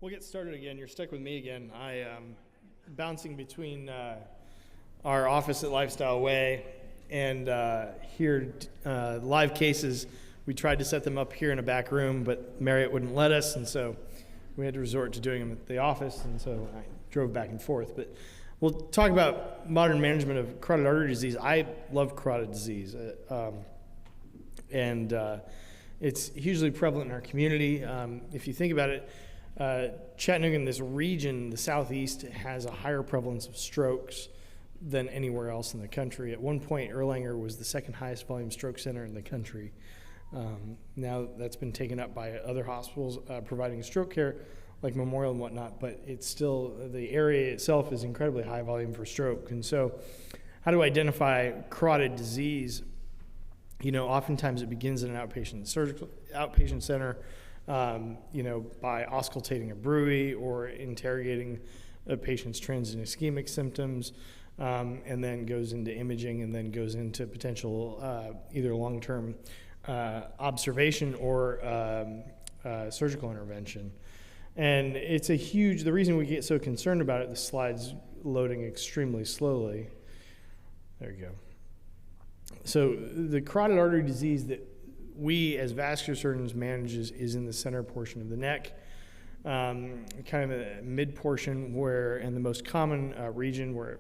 We'll get started again. You're stuck with me again. I am bouncing between our office at Lifestyle Way and here, live cases. We tried to set them up here in a back room, but Marriott wouldn't let us, and so we had to resort to doing them at the office, and so I drove back and forth. But we'll talk about modern management of carotid artery disease. I love carotid disease, and it's hugely prevalent in our community. If you think about it, Chattanooga in this region, the southeast, has a higher prevalence of strokes than anywhere else in the country. At one point, Erlanger was the second highest volume stroke center in the country. Now that's been taken up by other hospitals providing stroke care, like Memorial and whatnot, but it's still, the area itself is incredibly high volume for stroke. And so how to identify carotid disease? You know, oftentimes it begins in an outpatient center, by auscultating a bruit or interrogating a patient's transient ischemic symptoms, and then goes into imaging and then goes into potential either long-term observation or surgical intervention. And it's the reason we get so concerned about it, the slide's loading extremely slowly. There you go. So the carotid artery disease that we as vascular surgeons manage is in the center portion of the neck, kind of a mid portion and the most common region where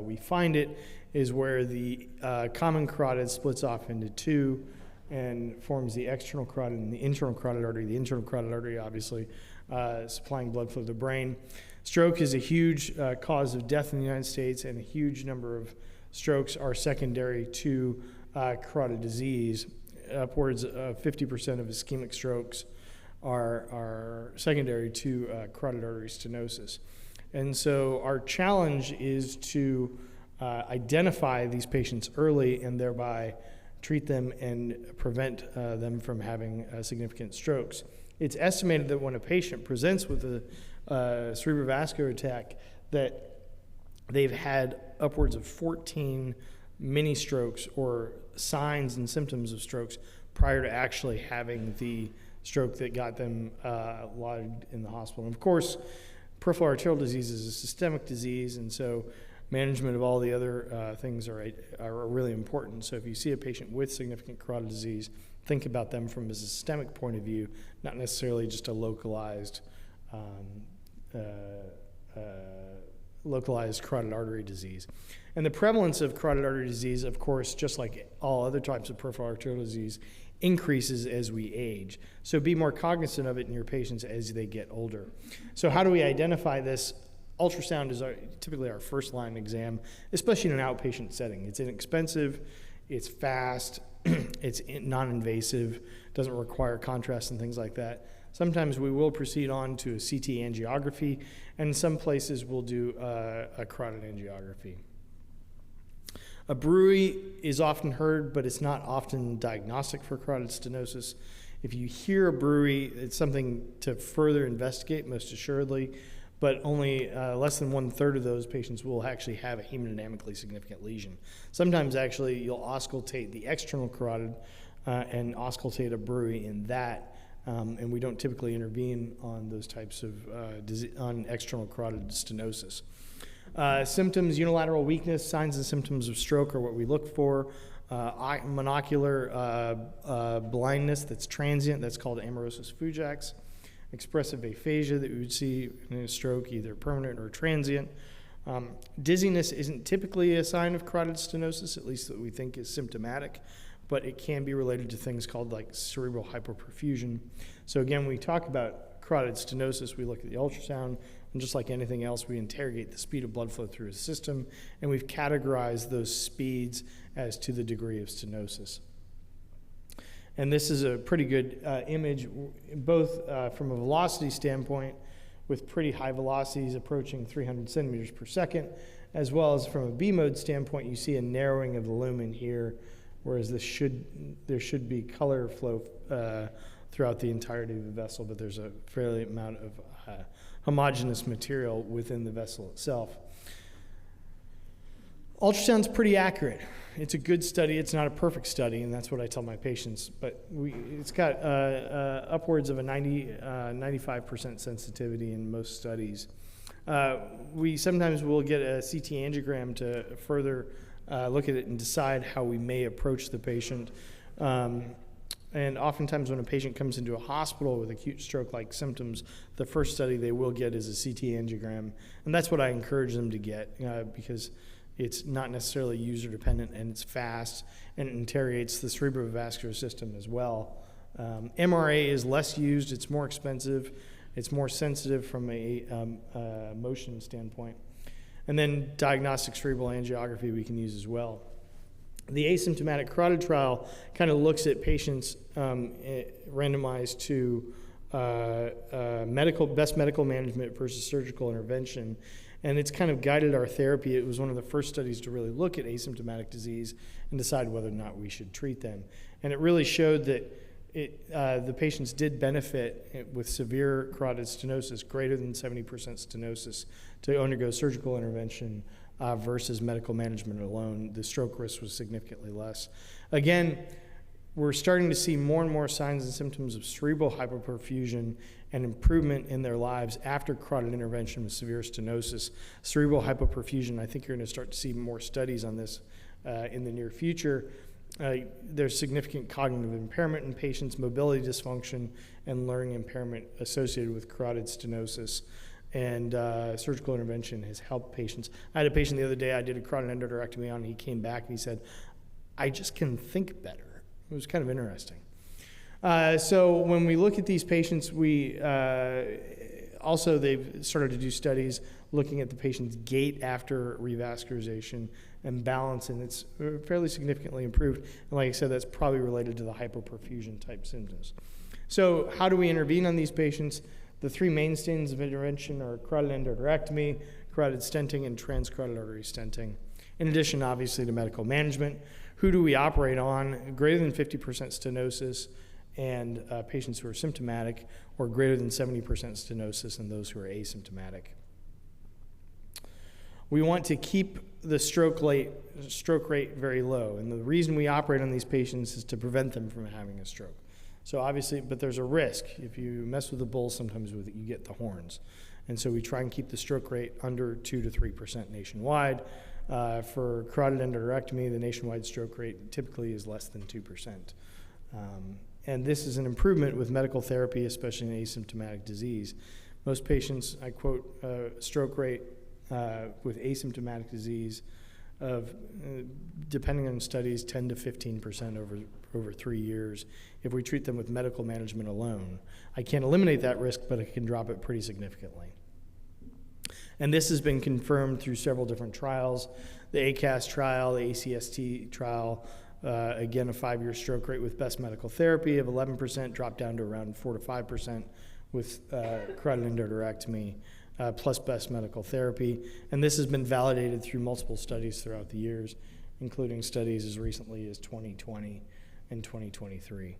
we find it is where the common carotid splits off into two and forms the external carotid and the internal carotid artery. The internal carotid artery, obviously, supplying blood flow to the brain. Stroke is a huge cause of death in the United States, and a huge number of strokes are secondary to carotid disease. Upwards of 50% of ischemic strokes are secondary to carotid artery stenosis. And so our challenge is to identify these patients early and thereby treat them and prevent them from having significant strokes. It's estimated that when a patient presents with a cerebrovascular attack, that they've had upwards of 14 mini strokes or signs and symptoms of strokes prior to actually having the stroke that got them lodged in the hospital. And of course, peripheral arterial disease is a systemic disease, and so management of all the other things are really important. So if you see a patient with significant carotid disease, think about them from a systemic point of view, not necessarily just a localized carotid artery disease. And the prevalence of carotid artery disease, of course, just like all other types of peripheral arterial disease, increases as we age. So be more cognizant of it in your patients as they get older. So how do we identify this? Ultrasound is typically our first line exam, especially in an outpatient setting. It's inexpensive, it's fast, it's non-invasive, doesn't require contrast and things like that. Sometimes we will proceed on to a CT angiography, and in some places we'll do a carotid angiography. A bruit is often heard, but it's not often diagnostic for carotid stenosis. If you hear a bruit, it's something to further investigate, most assuredly, but only less than 1/3 of those patients will actually have a hemodynamically significant lesion. Sometimes actually you'll auscultate the external carotid and auscultate a bruit in that, and we don't typically intervene on those types of on external carotid stenosis. Symptoms: unilateral weakness, signs and symptoms of stroke are what we look for. Monocular blindness that's transient, that's called amaurosis fugax. Expressive aphasia that we would see in a stroke, either permanent or transient. Dizziness isn't typically a sign of carotid stenosis, at least that we think is symptomatic, but it can be related to things called like cerebral hypoperfusion. So again, when we talk about carotid stenosis, we look at the ultrasound, and just like anything else, we interrogate the speed of blood flow through the system, and we've categorized those speeds as to the degree of stenosis. And this is a pretty good image, both from a velocity standpoint, with pretty high velocities approaching 300 centimeters per second, as well as from a B-mode standpoint, you see a narrowing of the lumen here, whereas there should be color flow throughout the entirety of the vessel, but there's a fairly amount of homogeneous material within the vessel itself. Ultrasound's pretty accurate. It's a good study. It's not a perfect study, and that's what I tell my patients. But it's got upwards of a 95% sensitivity in most studies. We sometimes will get a CT angiogram to further look at it and decide how we may approach the patient. And oftentimes when a patient comes into a hospital with acute stroke-like symptoms, the first study they will get is a CT angiogram. And that's what I encourage them to get because it's not necessarily user-dependent, and it's fast, and it interrogates the cerebrovascular system as well. MRA is less used. It's more expensive. It's more sensitive from a motion standpoint. And then diagnostic cerebral angiography we can use as well. The asymptomatic carotid trial kind of looks at patients randomized to best medical management versus surgical intervention. And it's kind of guided our therapy. It was one of the first studies to really look at asymptomatic disease and decide whether or not we should treat them. And it really showed that the patients did benefit with severe carotid stenosis, greater than 70% stenosis, to undergo surgical intervention versus medical management alone. The stroke risk was significantly less. Again, we're starting to see more and more signs and symptoms of cerebral hypoperfusion and improvement in their lives after carotid intervention with severe stenosis. Cerebral hypoperfusion, I think you're going to start to see more studies on this in the near future. There's significant cognitive impairment in patients, mobility dysfunction, and learning impairment associated with carotid stenosis. And surgical intervention has helped patients. I had a patient the other day I did a carotid endarterectomy on, and he came back and he said, I just can think better. It was kind of interesting. So when we look at these patients, we also they've started to do studies looking at the patient's gait after revascularization and balance, and it's fairly significantly improved. And like I said, that's probably related to the hypoperfusion type symptoms. So how do we intervene on these patients? The three mainstays of intervention are carotid endarterectomy, carotid stenting, and transcarotid artery stenting. In addition, obviously, to medical management. Who do we operate on? Greater than 50% stenosis and patients who are symptomatic, or greater than 70% stenosis and those who are asymptomatic. We want to keep the stroke rate very low, and the reason we operate on these patients is to prevent them from having a stroke. So obviously, but there's a risk. If you mess with the bull, sometimes you get the horns. And so we try and keep the stroke rate under 2 to 3% nationwide. For carotid endarterectomy, the nationwide stroke rate typically is less than 2%. And this is an improvement with medical therapy, especially in asymptomatic disease. Most patients, I quote, stroke rate with asymptomatic disease of, depending on studies, 10 to 15% over 3 years if we treat them with medical management alone. I can't eliminate that risk, but I can drop it pretty significantly. And this has been confirmed through several different trials. The ACAS trial, the ACST trial, again, a 5-year stroke rate with best medical therapy of 11%, dropped down to around 4 to 5% with carotid endarterectomy, plus best medical therapy. And this has been validated through multiple studies throughout the years, including studies as recently as 2020 and 2023.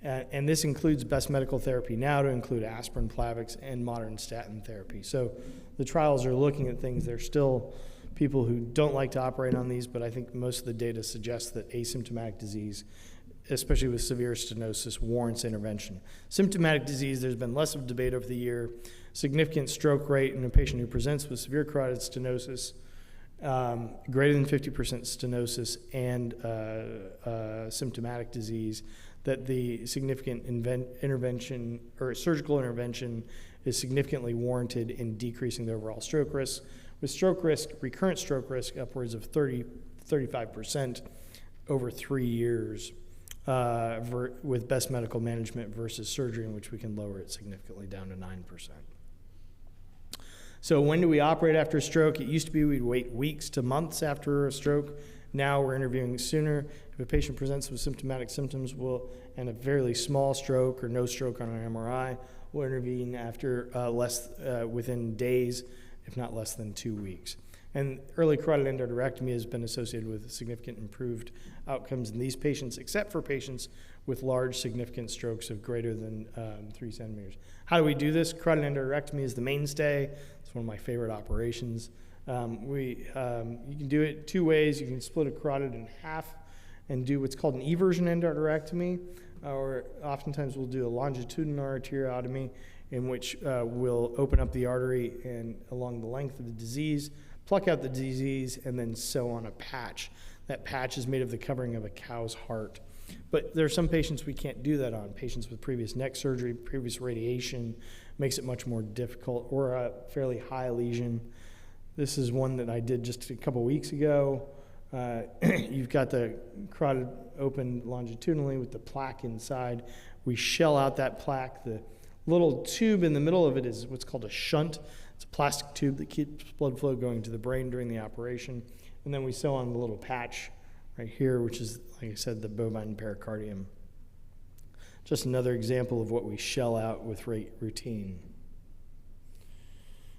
And this includes best medical therapy now to include aspirin, Plavix, and modern statin therapy. So the trials are looking at things. There's still people who don't like to operate on these, but I think most of the data suggests that asymptomatic disease, especially with severe stenosis, warrants intervention. Symptomatic disease, there's been less of debate over the year. Significant stroke rate in a patient who presents with severe carotid stenosis, greater than 50% stenosis, and symptomatic disease, that the significant intervention or surgical intervention is significantly warranted in decreasing the overall stroke risk. With stroke risk, recurrent stroke risk, upwards of 35% over 3 years with best medical management versus surgery, in which we can lower it significantly down to 9%. So when do we operate after a stroke? It used to be we'd wait weeks to months after a stroke. Now we're interviewing sooner. If a patient presents with symptomatic symptoms and a fairly small stroke or no stroke on an MRI, we'll intervene after within days, if not less than 2 weeks. And early carotid endarterectomy has been associated with significant improved outcomes in these patients, except for patients with large significant strokes of greater than 3 centimeters. How do we do this? Carotid endarterectomy is the mainstay. It's one of my favorite operations. You can do it 2 ways. You can split a carotid in half and do what's called an eversion endarterectomy, or oftentimes we'll do a longitudinal arteriotomy, in which we'll open up the artery and along the length of the disease, pluck out the disease, and then sew on a patch. That patch is made of the covering of a cow's heart. But there are some patients we can't do that on. Patients with previous neck surgery, previous radiation, makes it much more difficult, or a fairly high lesion. This is one that I did just a couple weeks ago. You've got the carotid open longitudinally with the plaque inside. We shell out that plaque. The little tube in the middle of it is what's called a shunt. It's a plastic tube that keeps blood flow going to the brain during the operation. And then we sew on the little patch right here, which is, like I said, the bovine pericardium. Just another example of what we shell out with routine.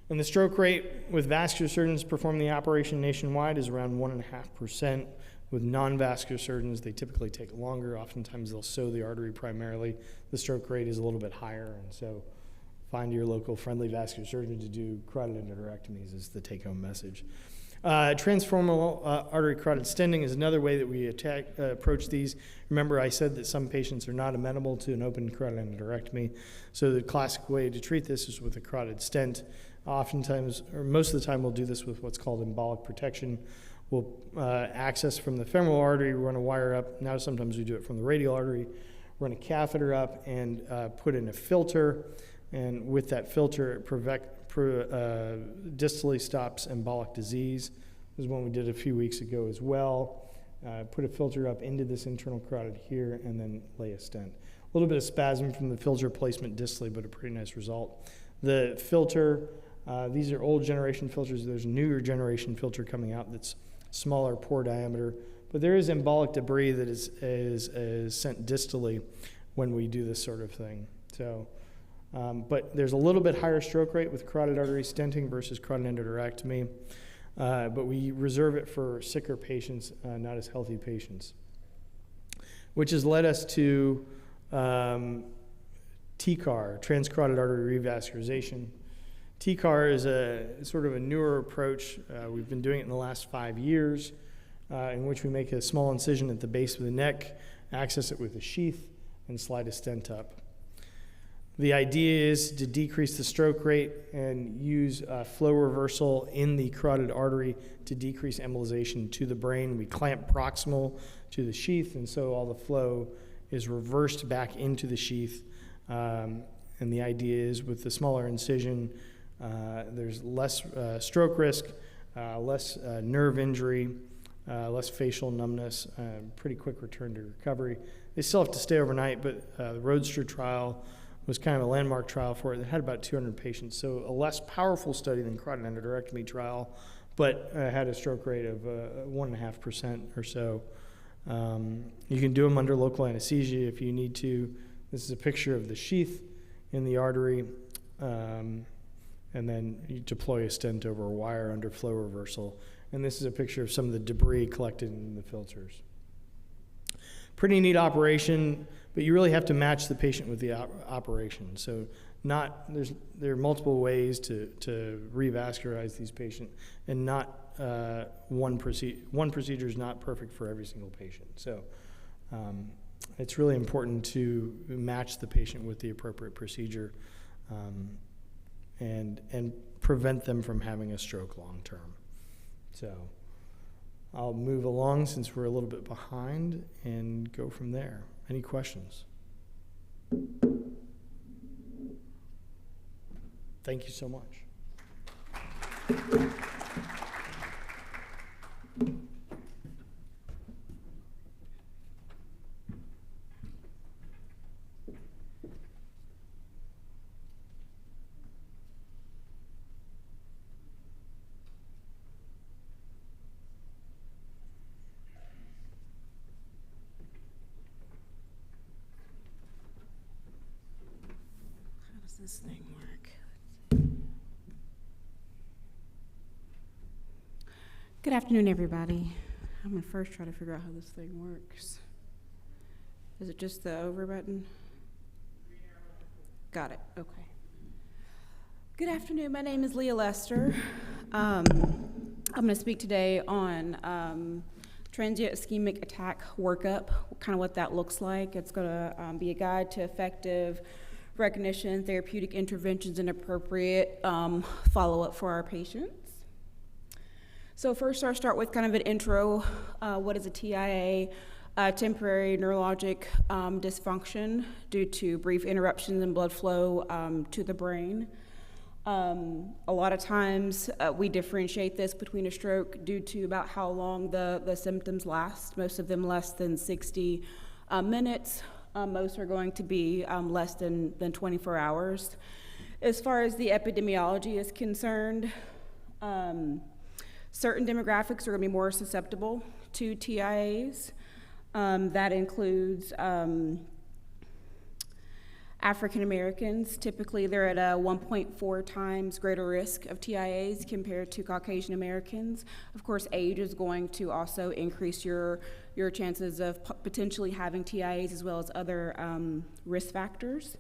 And the stroke rate with vascular surgeons performing the operation nationwide is around 1.5%. With non-vascular surgeons, they typically take longer. Oftentimes they'll sew the artery primarily. The stroke rate is a little bit higher, and so find your local friendly vascular surgeon to do carotid endarterectomies is the take-home message. Transfemoral artery carotid stenting is another way that we approach these. Remember, I said that some patients are not amenable to an open carotid endarterectomy, so the classic way to treat this is with a carotid stent. Oftentimes, or most of the time, we'll do this with what's called embolic protection. We'll access from the femoral artery, run a wire up. Now sometimes we do it from the radial artery, run a catheter up, and put in a filter. And with that filter, it distally stops embolic disease. This is one we did a few weeks ago as well. Put a filter up into this internal carotid here, and then lay a stent. A little bit of spasm from the filter placement distally, but a pretty nice result. The filter, these are old generation filters. There's a newer generation filter coming out that's smaller pore diameter, but there is embolic debris that is sent distally when we do this sort of thing. So, but there's a little bit higher stroke rate with carotid artery stenting versus carotid endarterectomy, but we reserve it for sicker patients, not as healthy patients, which has led us to TCAR, transcarotid artery revascularization. TCAR is a sort of a newer approach. We've been doing it in the last 5 years, in which we make a small incision at the base of the neck, access it with a sheath, and slide a stent up. The idea is to decrease the stroke rate and use flow reversal in the carotid artery to decrease embolization to the brain. We clamp proximal to the sheath, and so all the flow is reversed back into the sheath. And the idea is with the smaller incision, there's less stroke risk, less nerve injury, less facial numbness, pretty quick return to recovery. They still have to stay overnight, but the Roadster trial was kind of a landmark trial for it. It had about 200 patients, so a less powerful study than carotid endarterectomy trial, but had a stroke rate of 1.5% or so. You can do them under local anesthesia if you need to. This is a picture of the sheath in the artery, and then you deploy a stent over a wire under flow reversal. And this is a picture of some of the debris collected in the filters. Pretty neat operation, but you really have to match the patient with the operation. So there are multiple ways to revascularize these patients, and not one procedure is not perfect for every single patient. So it's really important to match the patient with the appropriate procedure, and prevent them from having a stroke long term. So I'll move along since we're a little bit behind and go from there. Any questions? Thank you so much. This thing work? Good afternoon, everybody. I'm going to first try to figure out how this thing works. Is it just the over button? Got it. Okay. Good afternoon. My name is Leah Lester. I'm going to speak today on transient ischemic attack workup, kind of what that looks like. It's going to be a guide to effective recognition, therapeutic interventions, and appropriate follow-up for our patients. So first, I'll start with kind of an intro. What is a TIA? Temporary neurologic dysfunction due to brief interruptions in blood flow to the brain. A lot of times we differentiate this between a stroke due to about how long the symptoms last. Most of them less than 60 minutes. Most are going to be less than 24 hours. As far as the epidemiology is concerned, certain demographics are going to be more susceptible to TIAs. That includes African Americans. Typically, they're at a 1.4 times greater risk of TIAs compared to Caucasian Americans. Of course, age is going to also increase your chances of potentially having TIAs as well as other risk factors.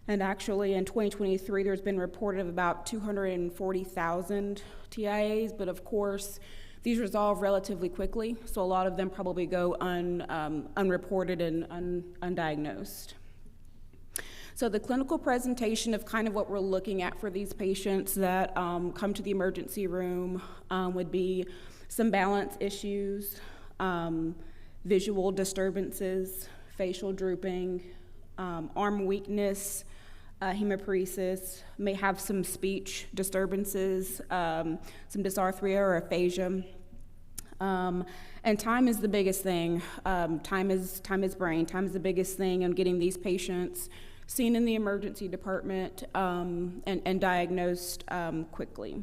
And actually, in 2023, there's been reported of about 240,000 TIAs, but of course, these resolve relatively quickly, so a lot of them probably go unreported and undiagnosed. So the clinical presentation of kind of what we're looking at for these patients that come to the emergency room would be some balance issues, visual disturbances, facial drooping, arm weakness, hemiparesis, may have some speech disturbances, some dysarthria or aphasia. And time is the biggest thing. Time is brain. Time is the biggest thing on getting these patients seen in the emergency department and diagnosed quickly.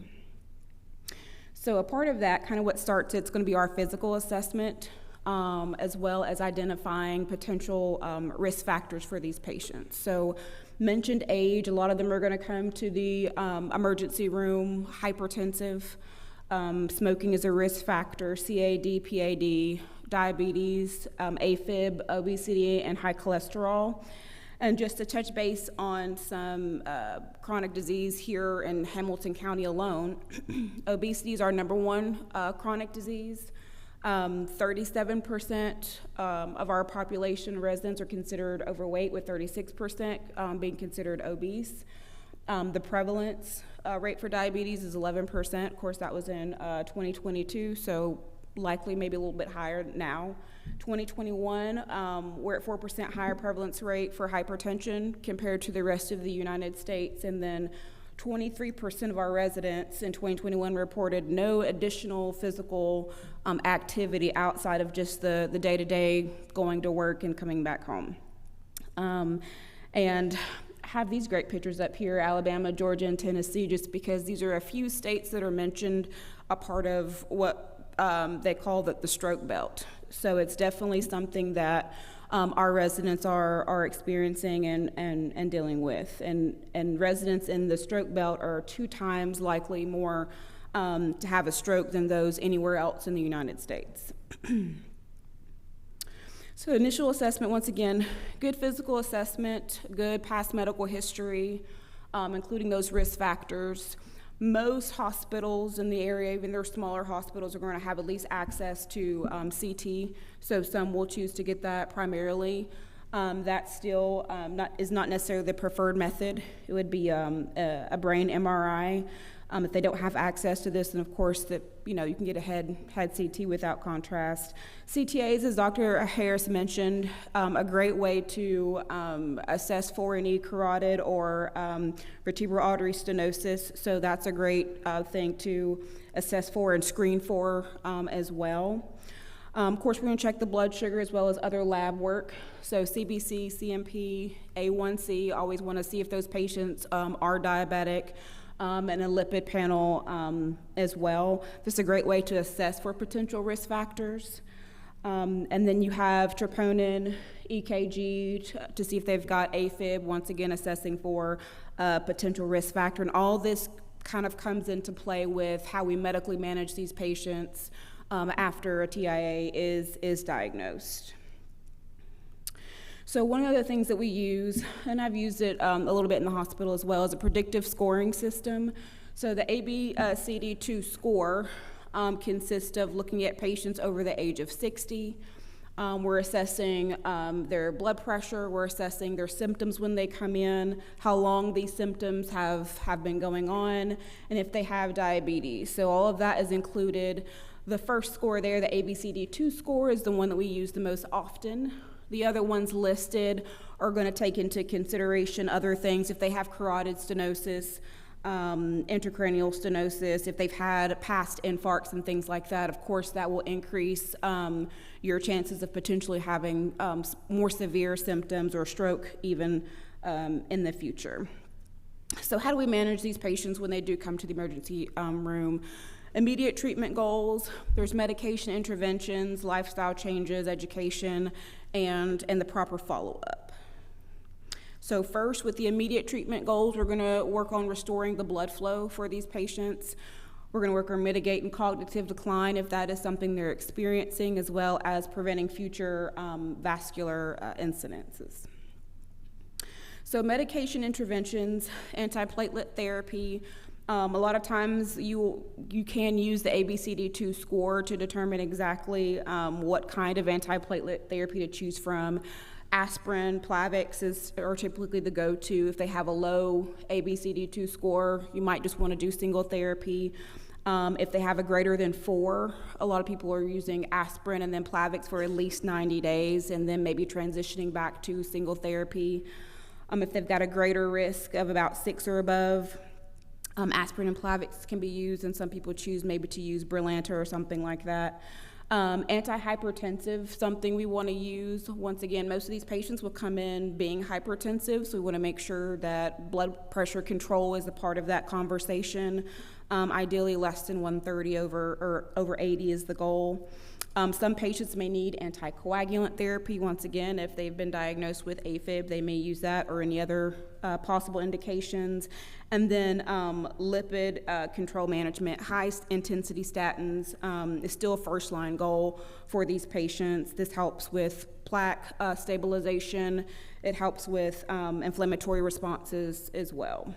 So a part of that, kind of what starts, it's going to be our physical assessment, as well as identifying potential risk factors for these patients. So mentioned age, a lot of them are going to come to the emergency room, hypertensive, smoking is a risk factor, CAD, PAD, diabetes, AFib, obesity, and high cholesterol. And just to touch base on some chronic disease here in Hamilton County alone, obesity is our number one chronic disease. 37% of our population residents are considered overweight, with 36% being considered obese. The prevalence rate for diabetes is 11%. Of course, that was in 2022, so likely maybe a little bit higher now. 2021, we're at 4% higher prevalence rate for hypertension compared to the rest of the United States, and then 23% of our residents in 2021 reported no additional physical activity outside of just the day-to-day going to work and coming back home. And have these great pictures up here, Alabama, Georgia, and Tennessee, just because these are a few states that are mentioned a part of what they call the stroke belt. So it's definitely something that our residents are experiencing and dealing with. And residents in the stroke belt are 2 times likely more to have a stroke than those anywhere else in the United States. So initial assessment, once again, good physical assessment, good past medical history, including those risk factors. Most hospitals in the area, even their smaller hospitals, are going to have at least access to CT, so some will choose to get that primarily. That still is not necessarily the preferred method. It would be a brain MRI. If they don't have access to this, then of course you can get a head CT without contrast. CTAs, as Dr. Harris mentioned, a great way to assess for any carotid or vertebral artery stenosis. So that's a great thing to assess for and screen for as well. Of course, we're going to check the blood sugar as well as other lab work. So CBC, CMP, A1C, always want to see if those patients are diabetic. And a lipid panel as well. This is a great way to assess for potential risk factors. And then you have troponin, EKG to see if they've got AFib, once again assessing for potential risk factor. And all this kind of comes into play with how we medically manage these patients after a TIA is diagnosed. So one of the things that we use, and I've used it a little bit in the hospital as well, is a predictive scoring system. So the ABCD2 score consist of looking at patients over the age of 60. We're assessing their blood pressure, we're assessing their symptoms when they come in, how long these symptoms have been going on, and if they have diabetes. So all of that is included. The first score there, the ABCD2 score, is the one that we use the most often. The other ones listed are going to take into consideration other things. If they have carotid stenosis, intracranial stenosis, if they've had past infarcts and things like that, of course that will increase your chances of potentially having more severe symptoms or stroke even in the future. So how do we manage these patients when they do come to the emergency room? Immediate treatment goals, there's medication interventions, lifestyle changes, education, and the proper follow-up. So first, with the immediate treatment goals, we're gonna work on restoring the blood flow for these patients. We're gonna work on mitigating cognitive decline if that is something they're experiencing, as well as preventing future vascular incidences. So medication interventions, antiplatelet therapy, a lot of times you can use the ABCD2 score to determine exactly what kind of antiplatelet therapy to choose from. Aspirin, Plavix are typically the go-to. If they have a low ABCD2 score, you might just want to do single therapy. If they have a greater than 4, a lot of people are using aspirin and then Plavix for at least 90 days and then maybe transitioning back to single therapy. If they've got a greater risk of about 6 or above, aspirin and Plavix can be used, and some people choose maybe to use Brilinta or something like that. Antihypertensive, something we want to use. Once again, most of these patients will come in being hypertensive, so we want to make sure that blood pressure control is a part of that conversation. Ideally less than 130 over 80 is the goal. Some patients may need anticoagulant therapy. Once again, if they've been diagnosed with AFib, they may use that or any other possible indications. And then lipid control management. High intensity statins is still a first line goal for these patients. This helps with plaque stabilization. It helps with inflammatory responses as well.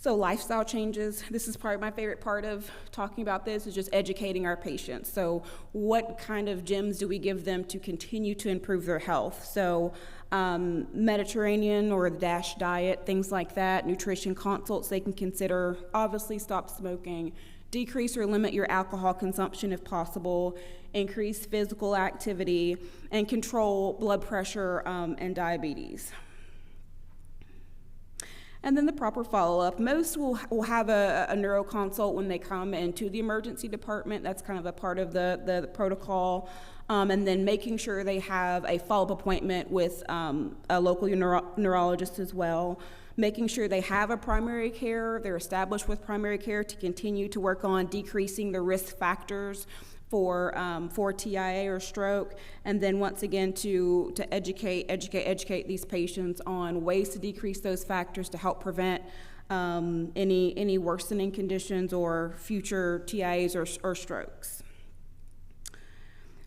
So lifestyle changes, this is probably my favorite part of talking about this, is just educating our patients. So what kind of gems do we give them to continue to improve their health? So Mediterranean or the DASH diet, things like that, nutrition consults they can consider, obviously stop smoking, decrease or limit your alcohol consumption if possible, increase physical activity, and control blood pressure and diabetes. And then the proper follow-up. Most will have a neuro consult when they come into the emergency department. That's kind of a part of the protocol. And then making sure they have a follow-up appointment with a local neurologist as well. Making sure they have a primary care, they're established with primary care to continue to work on decreasing the risk factors for TIA or stroke, and then once again to educate these patients on ways to decrease those factors to help prevent any worsening conditions or future TIAs or strokes.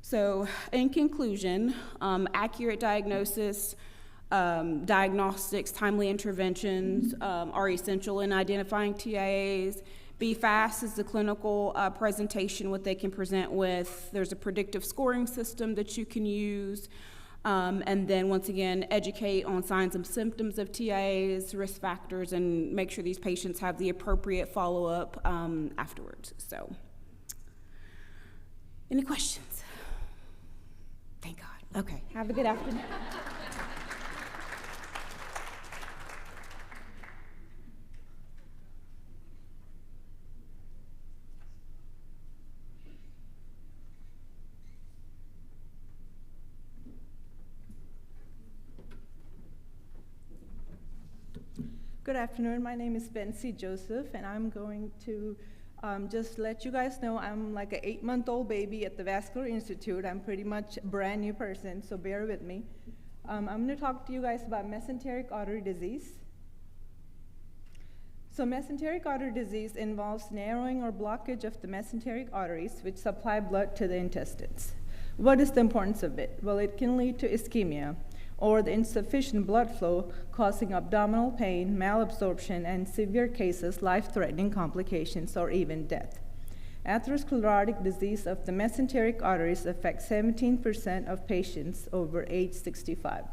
So in conclusion, accurate diagnosis, diagnostics, timely interventions are essential in identifying TIAs. Be fast is the clinical presentation, what they can present with. There's a predictive scoring system that you can use. And then once again, educate on signs and symptoms of TIAs, risk factors, and make sure these patients have the appropriate follow-up afterwards. So, any questions? Thank God. Okay, have a good afternoon. Good afternoon, my name is Bency Joseph, and I'm going to just let you guys know I'm like an 8-month-old baby at the Vascular Institute. I'm pretty much a brand new person, so bear with me. I'm going to talk to you guys about mesenteric artery disease. So mesenteric artery disease involves narrowing or blockage of the mesenteric arteries, which supply blood to the intestines. What is the importance of it? Well, it can lead to ischemia, or the insufficient blood flow causing abdominal pain, malabsorption, and severe cases, life-threatening complications, or even death. Atherosclerotic disease of the mesenteric arteries affects 17% of patients over age 65.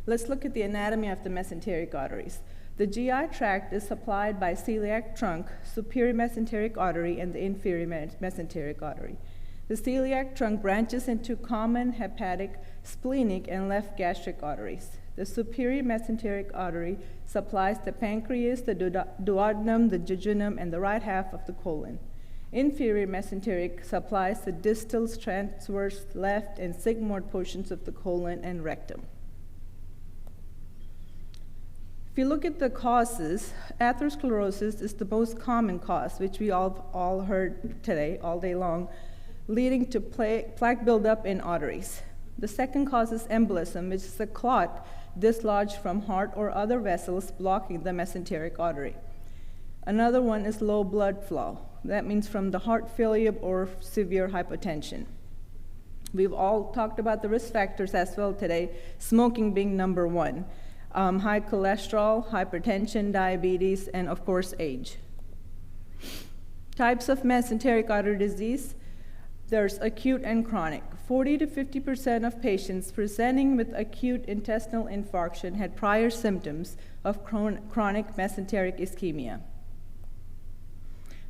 Let's look at the anatomy of the mesenteric arteries. The GI tract is supplied by celiac trunk, superior mesenteric artery, and the inferior mesenteric artery. The celiac trunk branches into common hepatic, splenic, and left gastric arteries. The superior mesenteric artery supplies the pancreas, the duodenum, the jejunum, and the right half of the colon. Inferior mesenteric supplies the distal, transverse, left, and sigmoid portions of the colon and rectum. If you look at the causes, atherosclerosis is the most common cause, which we all heard today, all day long, leading to plaque buildup in arteries. The second cause is embolism, which is a clot dislodged from heart or other vessels blocking the mesenteric artery. Another one is low blood flow. That means from the heart failure or severe hypertension. We've all talked about the risk factors as well today, smoking being number one. High cholesterol, hypertension, diabetes, and of course age. Types of mesenteric artery disease, there's acute and chronic. 40 to 50% of patients presenting with acute intestinal infarction had prior symptoms of chronic mesenteric ischemia.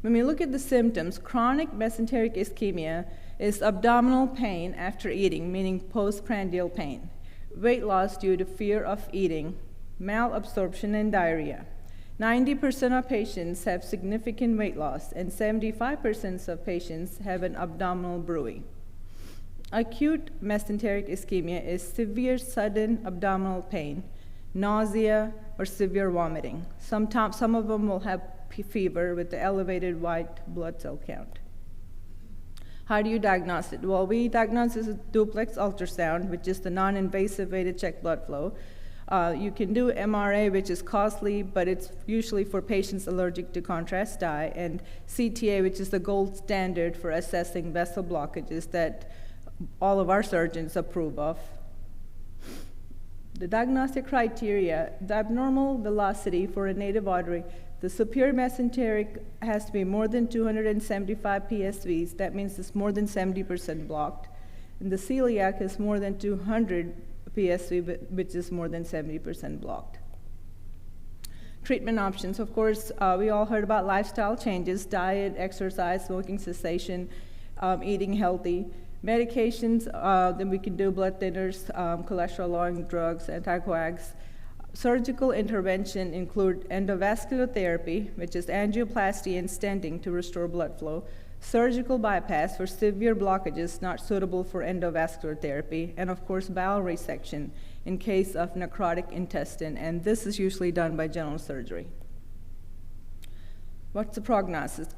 When we look at the symptoms, chronic mesenteric ischemia is abdominal pain after eating, meaning postprandial pain. Weight loss due to fear of eating, malabsorption, and diarrhea. 90% of patients have significant weight loss, and 75% of patients have an abdominal bruit. Acute mesenteric ischemia is severe sudden abdominal pain, nausea, or severe vomiting. Sometimes some of them will have fever with the elevated white blood cell count. How do you diagnose it? Well, we diagnose this with duplex ultrasound, which is the non-invasive way to check blood flow. You can do MRA, which is costly, but it's usually for patients allergic to contrast dye, and CTA, which is the gold standard for assessing vessel blockages that all of our surgeons approve of. The diagnostic criteria, the abnormal velocity for a native artery, the superior mesenteric has to be more than 275 PSVs. That means it's more than 70% blocked. And the celiac is more than 200 PSV, which is more than 70% blocked. Treatment options, of course, we all heard about lifestyle changes, diet, exercise, smoking cessation, eating healthy. Medications, then we can do blood thinners, cholesterol-lowering drugs, anticoags. Surgical intervention include endovascular therapy, which is angioplasty and stenting to restore blood flow, surgical bypass for severe blockages not suitable for endovascular therapy, and of course bowel resection in case of necrotic intestine, and this is usually done by general surgery. What's the prognosis?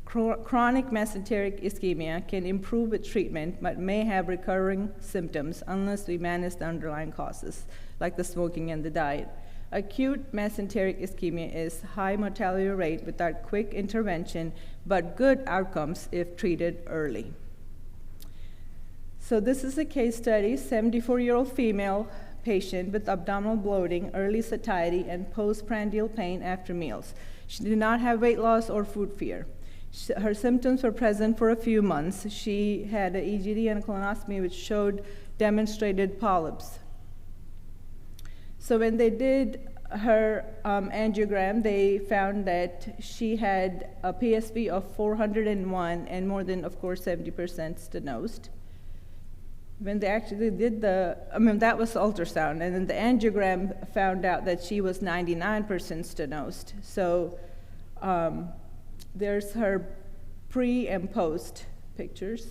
Chronic mesenteric ischemia can improve with treatment, but may have recurring symptoms unless we manage the underlying causes, like the smoking and the diet. Acute mesenteric ischemia is high mortality rate without quick intervention, but good outcomes if treated early. So this is a case study, 74-year-old female patient with abdominal bloating, early satiety, and postprandial pain after meals. She did not have weight loss or food fear. Her symptoms were present for a few months. She had an EGD and a colonoscopy which demonstrated polyps. So when they did her angiogram, they found that she had a PSV of 401 and more than, of course, 70% stenosed. When they actually did that was ultrasound, and then the angiogram found out that she was 99% stenosed. So there's her pre and post pictures.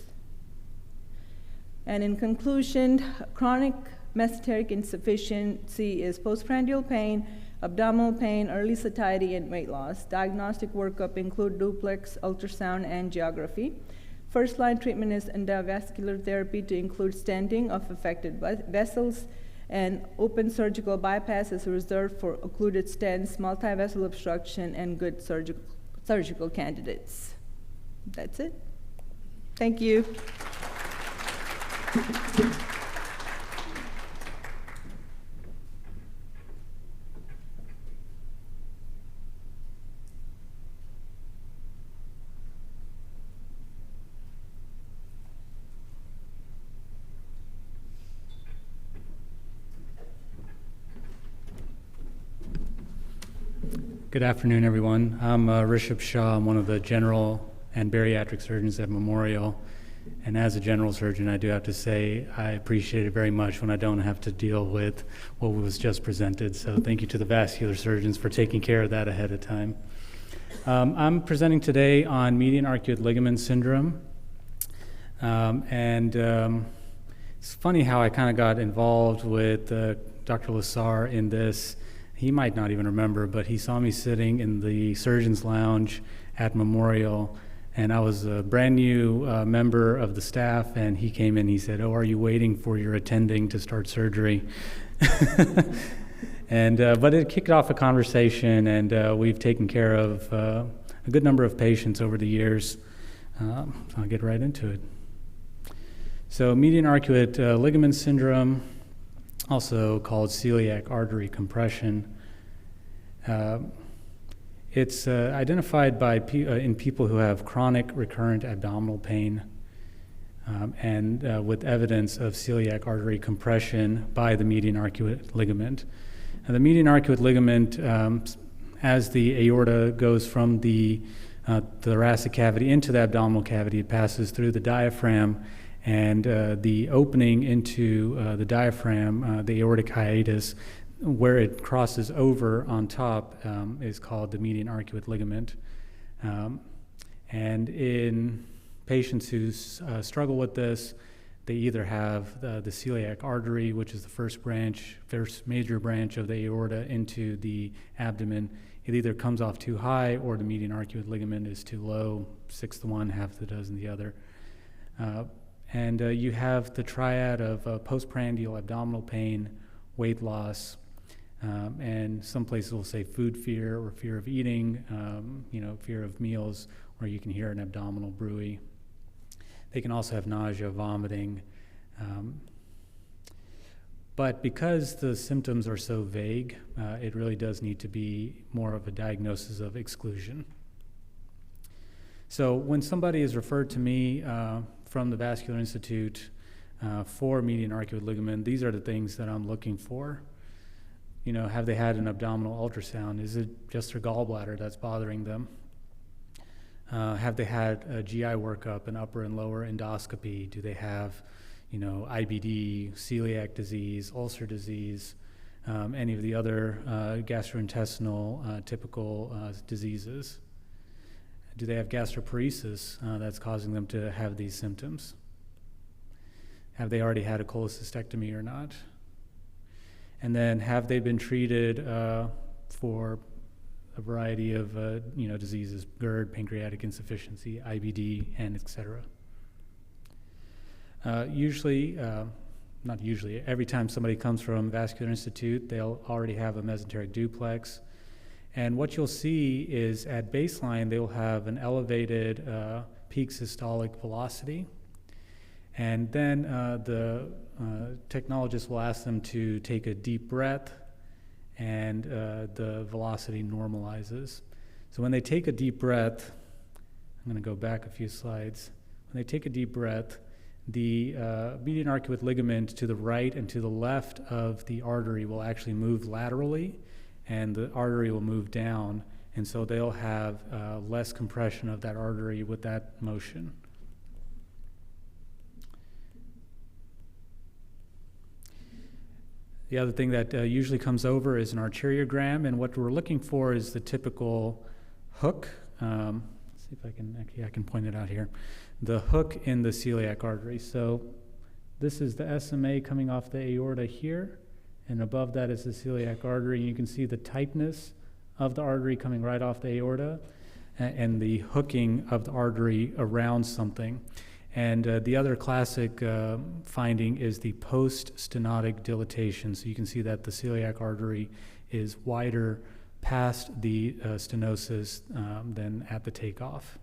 And in conclusion, chronic mesenteric insufficiency is postprandial pain, abdominal pain, early satiety, and weight loss. Diagnostic workup include duplex ultrasound angiography. First-line treatment is endovascular therapy to include stenting of affected vessels, and open surgical bypass is reserved for occluded stents, multi-vessel obstruction, and good surgical candidates. That's it. Thank you. Good afternoon, everyone. I'm Rishabh Shah. I'm one of the general and bariatric surgeons at Memorial. And as a general surgeon, I do have to say I appreciate it very much when I don't have to deal with what was just presented. So thank you to the vascular surgeons for taking care of that ahead of time. I'm presenting today on median arcuate ligament syndrome. It's funny how I kind of got involved with Dr. Lassar in this. He might not even remember, but he saw me sitting in the surgeon's lounge at Memorial, and I was a brand new member of the staff, and he came in, he said, "Oh, are you waiting for your attending to start surgery?" But it kicked off a conversation, and we've taken care of a good number of patients over the years. I'll get right into it. So median arcuate ligament syndrome, also called celiac artery compression. It's identified by in people who have chronic recurrent abdominal pain and with evidence of celiac artery compression by the median arcuate ligament. And the median arcuate ligament, as the aorta goes from the thoracic cavity into the abdominal cavity, it passes through the diaphragm, and the opening into the diaphragm, the aortic hiatus, where it crosses over on top, is called the median arcuate ligament. And in patients who struggle with this, they either have the celiac artery, which is the first major branch of the aorta into the abdomen. It either comes off too high, or the median arcuate ligament is too low, 6 to 1, half to a dozen the other. And you have the triad of postprandial abdominal pain, weight loss, and some places will say food fear or fear of eating, fear of meals, or you can hear an abdominal bruit. They can also have nausea, vomiting. But because the symptoms are so vague, it really does need to be more of a diagnosis of exclusion. So when somebody is referred to me from the Vascular Institute for median arcuate ligament, these are the things that I'm looking for. Have they had an abdominal ultrasound? Is it just their gallbladder that's bothering them? Have they had a GI workup, an upper and lower endoscopy? Do they have, IBD, celiac disease, ulcer disease, any of the other gastrointestinal typical diseases? Do they have gastroparesis that's causing them to have these symptoms? Have they already had a cholecystectomy or not? And then have they been treated for a variety of diseases, GERD, pancreatic insufficiency, IBD, and et cetera? Not usually, every time somebody comes from Vascular Institute, they'll already have a mesenteric duplex. And what you'll see is at baseline, they'll have an elevated peak systolic velocity. And then the technologist will ask them to take a deep breath, and the velocity normalizes. So when they take a deep breath, I'm going to go back a few slides. When they take a deep breath, the median arcuate ligament to the right and to the left of the artery will actually move laterally, and the artery will move down, and so they'll have less compression of that artery with that motion. The other thing that usually comes over is an arteriogram, and what we're looking for is the typical hook. Let's see if I can point it out here. The hook in the celiac artery. So this is the SMA coming off the aorta here, and above that is the celiac artery. And you can see the tightness of the artery coming right off the aorta, and the hooking of the artery around something. And the other classic finding is the post-stenotic dilatation. So you can see that the celiac artery is wider past the stenosis than at the takeoff.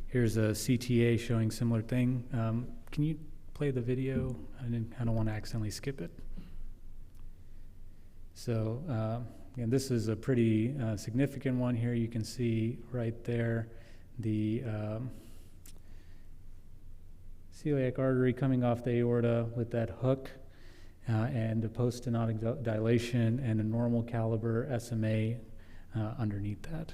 Here's a CTA showing similar thing. Can you play the video? I don't want to accidentally skip it. So and this is a pretty significant one here. You can see right there the celiac artery coming off the aorta with that hook. and a post-stenotic dilation and a normal caliber SMA underneath that.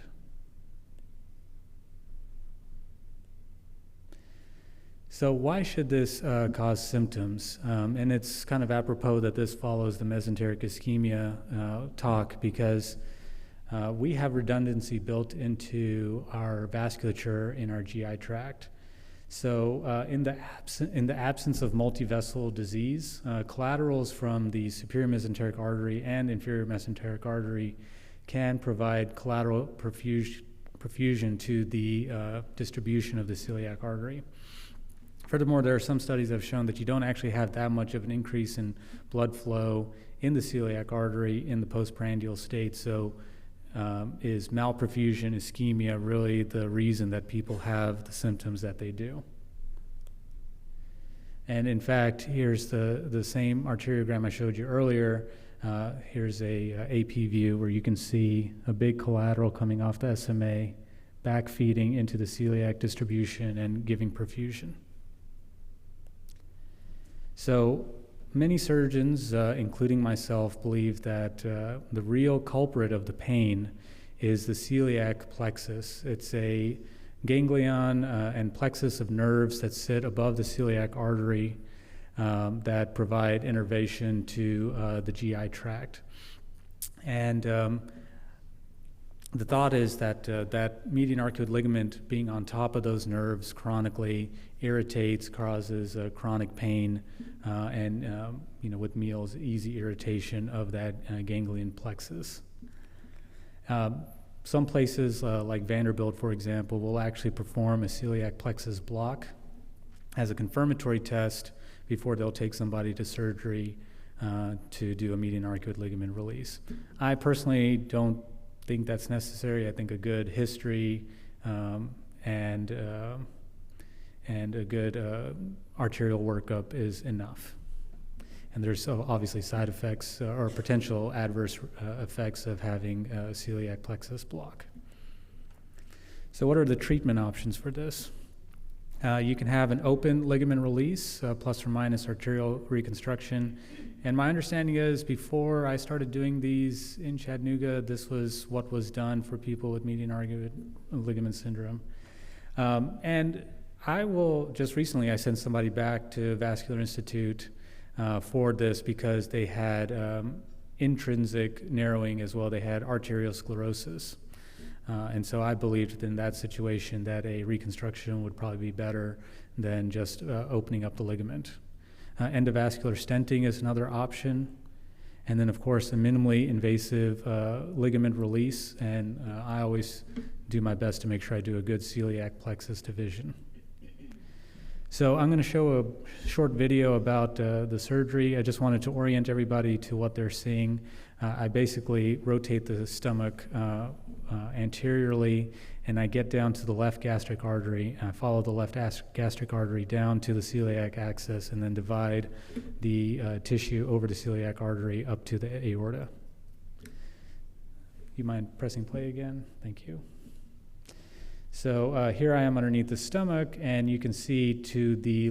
So why should this cause symptoms? And it's kind of apropos that this follows the mesenteric ischemia talk, because we have redundancy built into our vasculature in our GI tract. So in the absence of multivessel disease, collaterals from the superior mesenteric artery and inferior mesenteric artery can provide collateral perfusion to the distribution of the celiac artery. Furthermore, there are some studies that have shown that you don't actually have that much of an increase in blood flow in the celiac artery in the postprandial state. So is malperfusion, ischemia, really the reason that people have the symptoms that they do? And in fact, here's the same arteriogram I showed you earlier. Here's a AP view where you can see a big collateral coming off the SMA, back feeding into the celiac distribution and giving perfusion. So many surgeons, including myself, believe that the real culprit of the pain is the celiac plexus. It's a ganglion and plexus of nerves that sit above the celiac artery that provide innervation to the GI tract. And the thought is that that median arcuate ligament being on top of those nerves chronically irritates, causes chronic pain, and with meals, easy irritation of that ganglion plexus. Some places like Vanderbilt, for example, will actually perform a celiac plexus block as a confirmatory test before they'll take somebody to surgery to do a median arcuate ligament release. I personally don't think that's necessary. I think a good history and a good arterial workup is enough. And there's obviously side effects or potential adverse effects of having a celiac plexus block. So what are the treatment options for this? You can have an open ligament release plus or minus arterial reconstruction. And my understanding is before I started doing these in Chattanooga, this was what was done for people with median arcuate ligament syndrome. And just recently I sent somebody back to Vascular Institute for this because they had intrinsic narrowing as well. They had arteriosclerosis. And so I believed in that situation that a reconstruction would probably be better than just opening up the ligament. Endovascular stenting is another option. And then, of course, a minimally invasive ligament release. And I always do my best to make sure I do a good celiac plexus division. So I'm going to show a short video about the surgery. I just wanted to orient everybody to what they're seeing. I basically rotate the stomach anteriorly, and I get down to the left gastric artery. I follow the left gastric artery down to the celiac axis, and then divide the tissue over the celiac artery up to the aorta. You mind pressing play again? Thank you. So here I am underneath the stomach, and you can see to the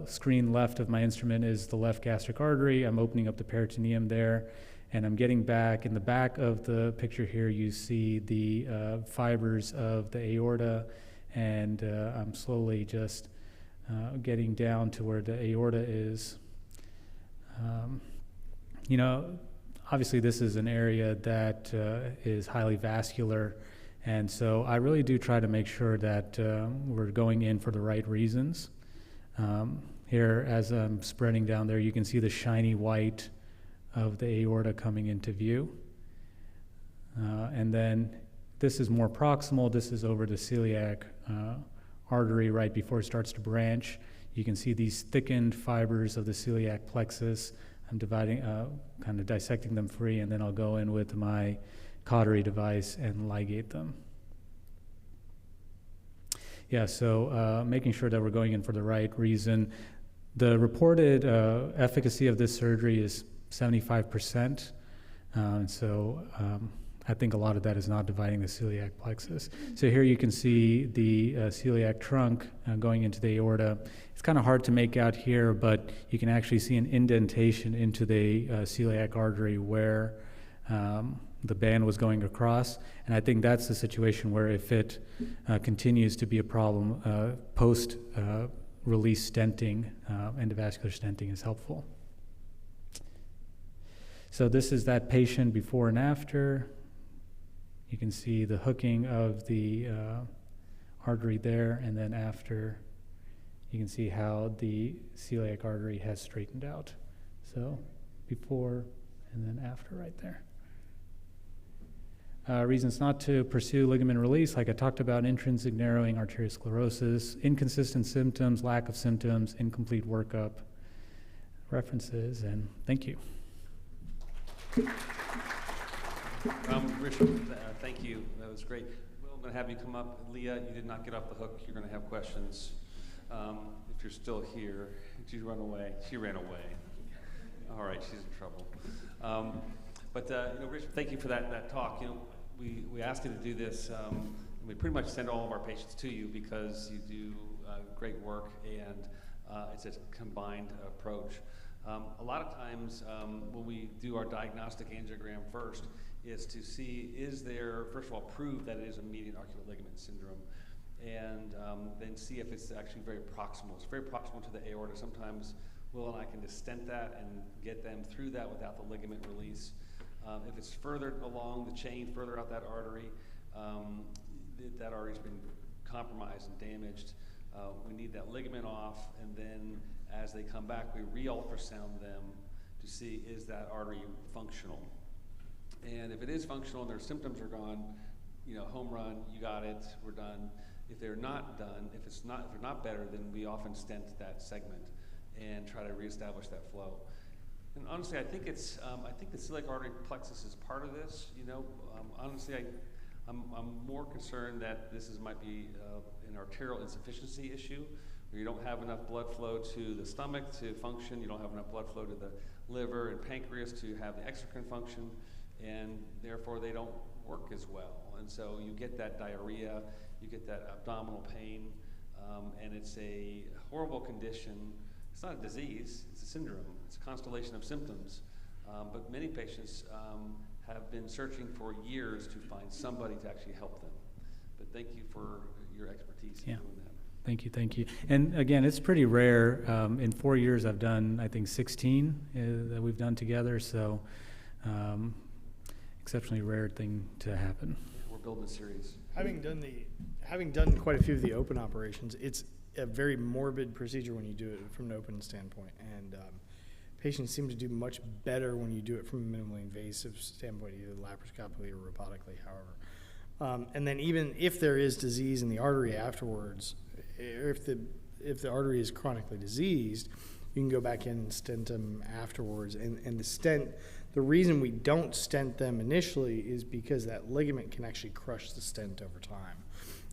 screen left of my instrument is the left gastric artery. I'm opening up the peritoneum there, and I'm getting back. In the back of the picture here, you see the fibers of the aorta, and I'm slowly just getting down to where the aorta is. Obviously this is an area that is highly vascular, and so I really do try to make sure that we're going in for the right reasons. Here, as I'm spreading down there, you can see the shiny white of the aorta coming into view. And then this is more proximal. This is over the celiac artery right before it starts to branch. You can see these thickened fibers of the celiac plexus. I'm dividing, kind of dissecting them free, and then I'll go in with my cautery device and ligate them. Yeah, so making sure that we're going in for the right reason. The reported efficacy of this surgery is 75%. I think a lot of that is not dividing the celiac plexus. So here you can see the celiac trunk going into the aorta. It's kind of hard to make out here, but you can actually see an indentation into the celiac artery where the band was going across. And I think that's the situation where if it continues to be a problem, post-release stenting, endovascular stenting is helpful. So this is that patient before and after. You can see the hooking of the artery there, and then after, you can see how the celiac artery has straightened out. So before and then after right there. Reasons not to pursue ligament release, like I talked about: intrinsic narrowing, arteriosclerosis, inconsistent symptoms, lack of symptoms, incomplete workup, references, and thank you. Rishabh, thank you. That was great. Well, I'm going to have you come up. Leah, you did not get off the hook. You're going to have questions. If you're still here, did you run away? She ran away. All right, she's in trouble. Rishabh, thank you for that talk. We asked you to do this. We pretty much send all of our patients to you because you do great work, and it's a combined approach. A lot of times when we do our diagnostic angiogram first is to see, is there, first of all, prove that it is a median arcuate ligament syndrome, and then see if it's actually very proximal. It's very proximal to the aorta. Sometimes Will and I can just stent that and get them through that without the ligament release. If it's further along the chain, further out that artery, that artery's been compromised and damaged. We need that ligament off, and then as they come back, we re-ultrasound them to see, is that artery functional? And if it is functional and their symptoms are gone, home run, you got it, we're done. If they're not done, if they're not better, then we often stent that segment and try to reestablish that flow. And honestly, I think the celiac artery plexus is part of this. Honestly, I'm more concerned that might be an arterial insufficiency issue, where you don't have enough blood flow to the stomach to function, you don't have enough blood flow to the liver and pancreas to have the exocrine function, and therefore they don't work as well. And so you get that diarrhea, you get that abdominal pain, and it's a horrible condition. It's not a disease, it's a syndrome. It's a constellation of symptoms. But many patients have been searching for years to find somebody to actually help them. But thank you for your expertise in doing that. Thank you. And again, it's pretty rare. In 4 years, I've done, I think, 16 that we've done together. So exceptionally rare thing to happen. Yeah, we're building a series. Having done quite a few of the open operations, it's a very morbid procedure when you do it from an open standpoint, and patients seem to do much better when you do it from a minimally invasive standpoint, either laparoscopically or robotically, however. And then even if there is disease in the artery afterwards, if the artery is chronically diseased, you can go back in and stent them afterwards. And the reason we don't stent them initially is because that ligament can actually crush the stent over time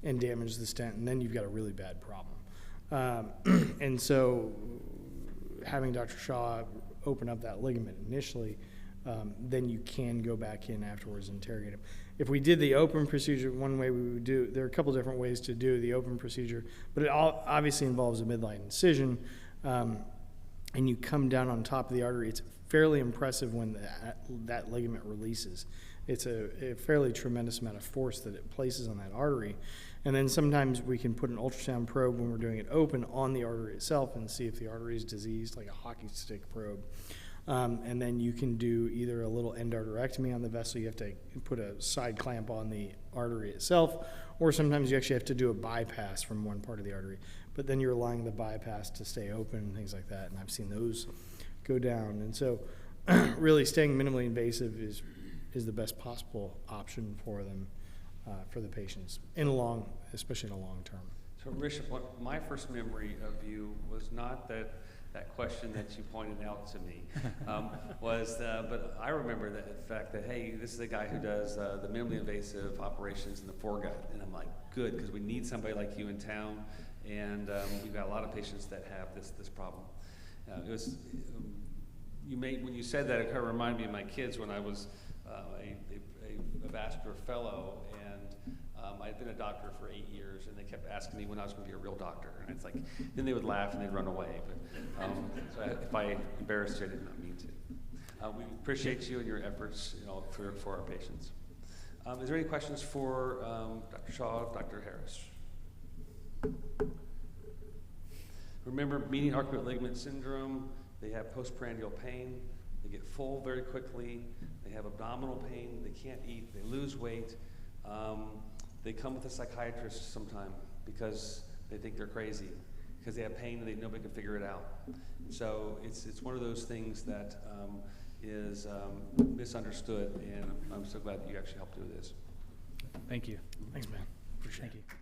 and damage the stent, and then you've got a really bad problem. And so having Dr. Shah open up that ligament initially, then you can go back in afterwards and interrogate them. If we did the open procedure, one way we would do, there are a couple different ways to do the open procedure, but it obviously involves a midline incision, and you come down on top of the artery. It's fairly impressive when that ligament releases. It's a fairly tremendous amount of force that it places on that artery. And then sometimes we can put an ultrasound probe when we're doing it open on the artery itself and see if the artery is diseased, like a hockey stick probe. And then you can do either a little endarterectomy on the vessel. You have to put a side clamp on the artery itself, or sometimes you actually have to do a bypass from one part of the artery. But then you're allowing the bypass to stay open and things like that, and I've seen those go down. And so really staying minimally invasive is the best possible option for them, for the patients, especially in a long term. So Rishabh, my first memory of you was not that question that you pointed out to me, but I remember the fact that, hey, this is the guy who does the minimally invasive operations in the foregut, and I'm like, good, because we need somebody like you in town, and we've got a lot of patients that have this problem. When you said that, it kind of reminded me of my kids when I was a vascular fellow, and I'd been a doctor for 8 years, and they kept asking me when I was going to be a real doctor. And it's like, then they would laugh and they'd run away. But so if I embarrassed you, I did not mean to. We appreciate you and your efforts, for our patients. Is there any questions for Dr. Shah, Dr. Harris? Remember, median arcuate ligament syndrome, they have postprandial pain, they get full very quickly, they have abdominal pain, they can't eat, they lose weight. They come with a psychiatrist sometime because they think they're crazy, because they have pain and nobody can figure it out. So it's one of those things that is misunderstood, and I'm so glad that you actually helped do this. Thank you. Thanks, man. Appreciate it. Thank you.